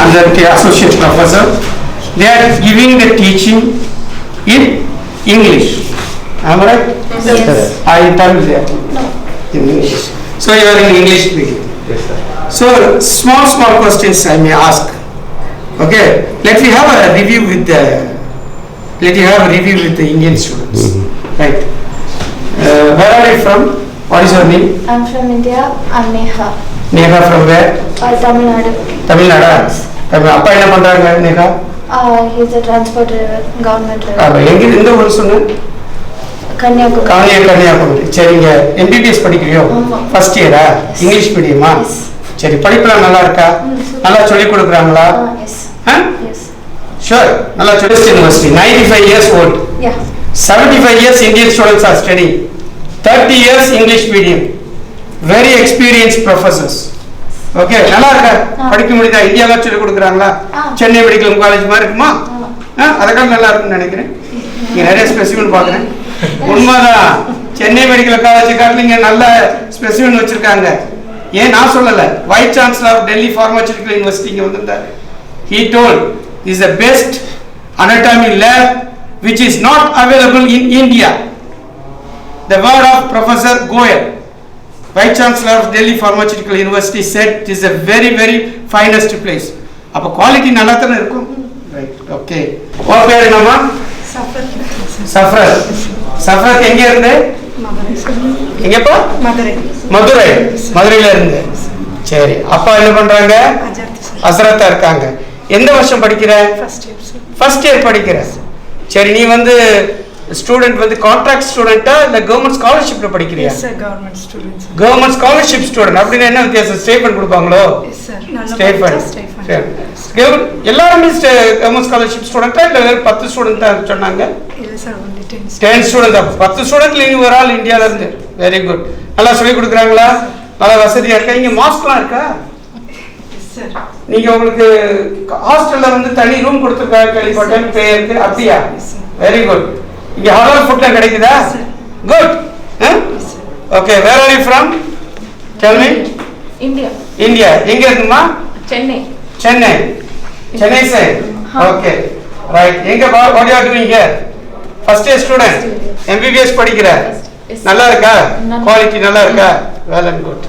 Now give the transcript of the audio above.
and the associate professor. They are giving the teaching in English. Am I right? Yes. I Tamil there. No. In English. So you are in English medium. Yes, sir. So small questions I may ask. Okay. Let me have a review with the Indian students. Right. Where are you from? What is your name? I'm from India. I'm Neha. Neha from where? Tamil Nadu. Tamil Nadu. அப்பா என்ன பண்றாங்க Neha? He's a transport driver, government driver. எங்க எந்த ஊர் சொன்ன? Kanyakumari. Kanyakumari. சரிங்க. MBBS படிக்கிறியோ? First இயரா? English மீடியமா? சரி, படிப்புலாம் நல்லா இருக்கா? நல்லா சொல்லி கொடுக்குறாங்களா? Yes. Yes. Sure. நல்லா சொல்லி university 95 years old. Yeah. 75 years Indian students are studying. 30 years English medium. Very experienced professors. Okay, நல்லா இருக்கா? படிக்க முடியுதா? இந்தியால சொல்லி கொடுக்குறாங்களா? சென்னை மெடிக்கல் காலேஜ் மாதிரி இருக்குமா? அதெல்லாம் நல்லா இருக்கும்னு நினைக்கிறேன். இங்க நிறைய ஸ்பெசிமென் பார்க்குறேன். உண்மைதான், சென்னை மெடிக்கல் காலேஜ் காட்டிலிங்க நல்ல ஸ்பெசிமென் வச்சிருக்காங்க. ஏன் நான் சொல்லலை, vice chancellor of Delhi pharmaceutical university இங்கே வந்திருந்தாரு. He told this is the best anatomy lab which is not available in India. The word of Professor Goyal, Vice Chancellor of Delhi Pharmaceutical University, said it is a very finest place. அப்ப quality நல்லா தானே இருக்கும். Right, okay. உன் பேர் என்னம்மா? சஃப்ரத். சஃப்ரத் எங்க இருந்து? எங்கப்பா? மதுரையில இருந்து. சரி, அப்பா என்ன பண்றாங்க? ஹசரத்தா இருக்காங்க. எந்த வருஷம் படிக்கிற? ஃபர்ஸ்ட் இயர் படிக்கிற. சரி, நீ வந்து ஸ்டூடெண்ட் வந்து கான்ட்ராக்ட் ஸ்டூடெண்டா இல்ல கவர்மெண்ட் ஸ்காலர்ஷிப்ல படிக்கிறியா? Yes sir, government students. Government scholarship student. அப்படினா என்ன வித்தியாசம்? ஸ்டைபண்ட் கொடுப்பாங்களோ? எஸ் சார், நல்ல ஸ்டைபண்ட். எல்லாரும் கவர்மெண்ட் ஸ்காலர்ஷிப் ஸ்டூடெண்டா இல்ல வேற 10 ஸ்டூடெண்ட் தான் சொன்னாங்க? இல்ல சார், only 10 ஸ்டூடெண்ட். 10 ஸ்டூடெண்ட்ல நீ ஒரு ஆள் இந்தியால இருந்து. Very good. நல்லா சொல்லி கொடுக்குறாங்களா? நல்ல வசதியா இருக்கா? இங்க மாஸ்க்லாம் இருக்கா? Yes sir. நீங்க உங்களுக்கு ஹாஸ்டல்ல வந்து தனி ரூம் கொடுத்துருக்காங்க கேள்விப்பட்டேன், பேருக்கு. அப்படியா? Very good. இங்க ஹலால் ஃபுட்லாம் கிடைக்குதா? Good. Okay, where are you from? Tell me. India. எங்க இருக்குமா? சென்னை சைடு. Okay, right. எங்க what you are doing here? First year student. MBBS படிக்கிற. நல்லா இருக்கா? குவாலிட்டி நல்லா இருக்கா? Well and good.